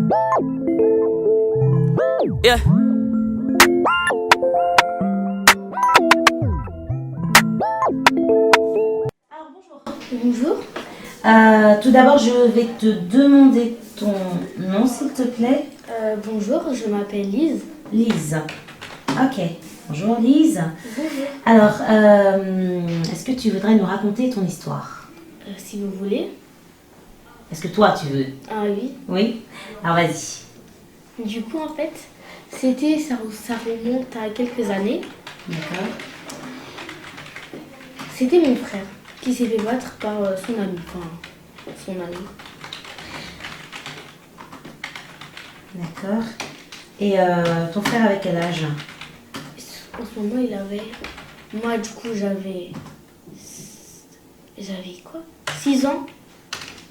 Yeah. Alors bonjour. Bonjour. Tout d'abord, je vais te demander ton nom, s'il te plaît. Bonjour, je m'appelle Lise. Lise. Ok. Bonjour, Lise. Bonjour. Alors, est-ce que tu voudrais nous raconter ton histoire? Si vous voulez. Est-ce que toi, tu veux? Ah oui. Oui. Alors, vas-y. Du coup, en fait, ça remonte à quelques années. D'accord. C'était mon frère qui s'est fait battre par son ami. Enfin, son ami. D'accord. Et ton frère avait quel âge? En ce moment, il avait... Moi, du coup, j'avais quoi? 6 ans.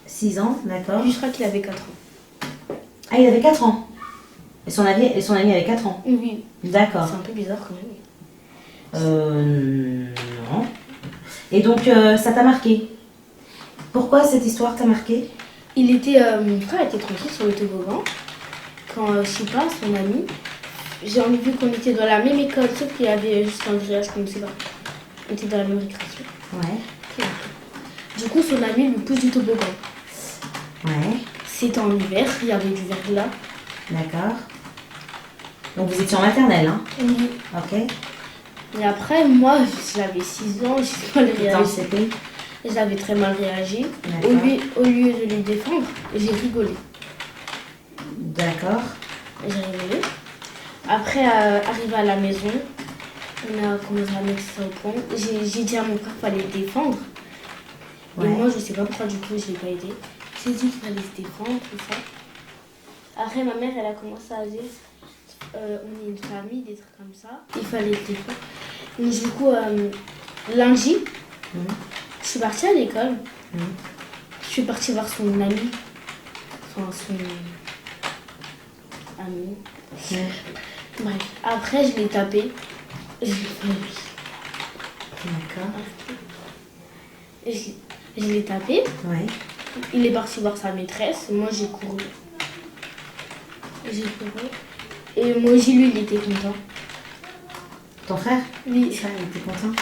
6 ans, d'accord. Lui, je crois qu'il avait 4 ans. Ah, il avait 4 ans. Et son ami avait 4 ans. Oui. D'accord. C'est un peu bizarre quand même. Non. Et donc, ça t'a marqué? Pourquoi cette histoire t'a marqué? Mon frère était tranquille sur le toboggan. Quand, je sais pas, son ami, j'ai envie vu qu'on était dans la même école, sauf qu'il y avait juste un grillage, comme c'est pas. On était dans la même récréation. Ouais. Du coup, son ami lui pousse du toboggan. Ouais. C'était en hiver, il y avait du verglas. D'accord. Donc vous étiez en maternelle, hein? Oui. Ok. Et après, moi, j'avais 6 ans, j'ai mal T'étais en réagi. CP? J'avais très mal réagi. D'accord. Au lieu de lui défendre, j'ai rigolé. D'accord. J'ai rigolé. Après, arrivé à la maison, on a commencé à mettre ça au point. J'ai dit à mon frère qu'il fallait le défendre. Ouais. Et moi, je sais pas pourquoi, du coup, je l'ai pas aidé. J'ai dit qu'il fallait se défendre, tout ça. Après, ma mère, elle a commencé à dire on est une famille, des trucs comme ça. Il fallait le défendre. Donc, du coup, lundi, je suis partie à l'école. Je suis partie voir son ami. Enfin, son ami. Bref. Après, je l'ai tapé. Je l'ai fait lui. D'accord. Je l'ai tapé. Ouais. Il est parti voir sa maîtresse. Moi, j'ai couru. Et Moji, lui, il était content. Ton frère? Oui. Ça, il était content?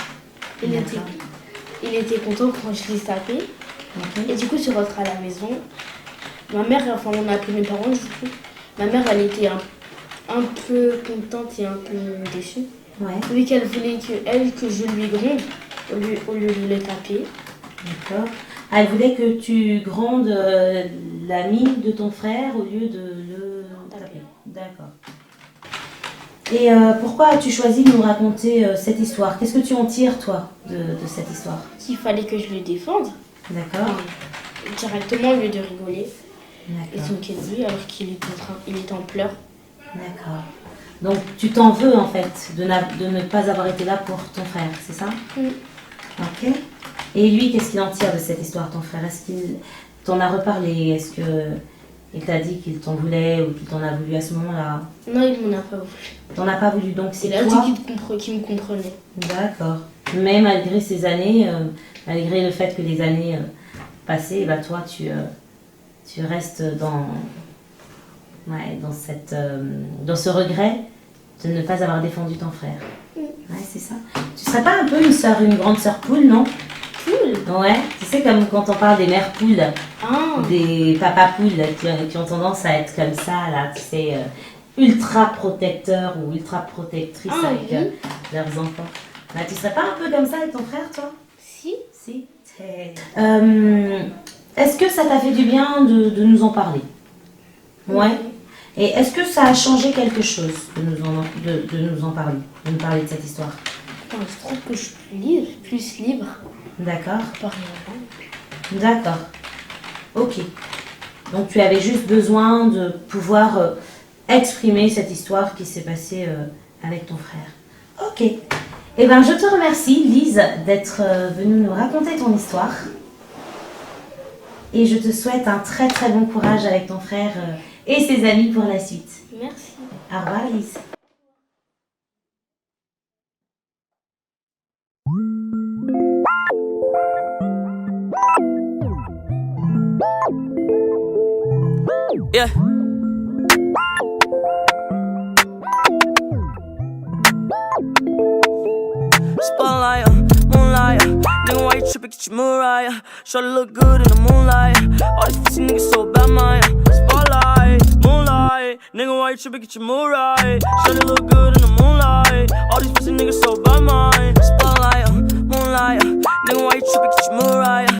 Il était content quand je l'ai tapé. Ok. Et du coup, je suis rentrée à la maison. Ma mère, enfin, on a appelé mes parents, du coup. Ma mère, elle était un peu contente et un peu déçue. Ouais. Vu qu'elle voulait que je lui gronde au lieu de le taper. D'accord. Ah, elle voulait que tu grondes l'ami de ton frère au lieu de le taper. D'accord. Et pourquoi as-tu choisi de nous raconter cette histoire? Qu'est-ce que tu en tires, toi, de cette histoire? Qu'il fallait que je le défende. D'accord. Directement au lieu de rigoler. Et D'accord. se moquer de lui alors qu'il était en pleurs. D'accord. Donc tu t'en veux en fait de ne pas avoir été là pour ton frère, c'est ça? Oui. Ok. Et lui, qu'est-ce qu'il en tire de cette histoire, ton frère? Est-ce qu'il t'en a reparlé? Est-ce qu'il t'a dit qu'il t'en voulait ou qu'il t'en a voulu à ce moment-là? Non, il m'en a pas voulu. T'en as pas voulu, donc c'est Il a toi? dit qu'il me comprenait. D'accord. Mais malgré ces années, malgré le fait que les années passées, bah toi tu restes dans ce regret de ne pas avoir défendu ton frère. Ouais, c'est ça. Tu serais pas un peu une grande sœur poule, non? Cool. Ouais, tu sais, comme quand on parle des mères poules, Ah. des papas poules qui ont tendance à être comme ça, là, tu sais, ultra protecteurs ou ultra protectrices avec Oui. leurs enfants. Bah, tu serais pas un peu comme ça avec ton frère, toi? Si. Si. Est-ce que ça t'a fait du bien de nous en parler? Ouais. Et est-ce que ça a changé quelque chose de nous en parler, de nous parler de cette histoire? Enfin, je trouve que je suis plus libre. D'accord. Par exemple. D'accord. Ok. Donc tu avais juste besoin de pouvoir exprimer cette histoire qui s'est passée avec ton frère. Ok. Eh bien, je te remercie, Lise, d'être venue nous raconter ton histoire. Et je te souhaite un très très bon courage avec ton frère et ses amis pour la suite. Merci. Au revoir, Lise. Yeah. trippin', get your Mariah. Shorty look good in the moonlight. All these pussy niggas so bad, man. Spotlight, moonlight. Nigga, why you trippin', get your Mariah. Shorty look good in the moonlight. All these pussy niggas so bad, man. Spotlight, moonlight. Nigga, why you trippin', get your Mariah.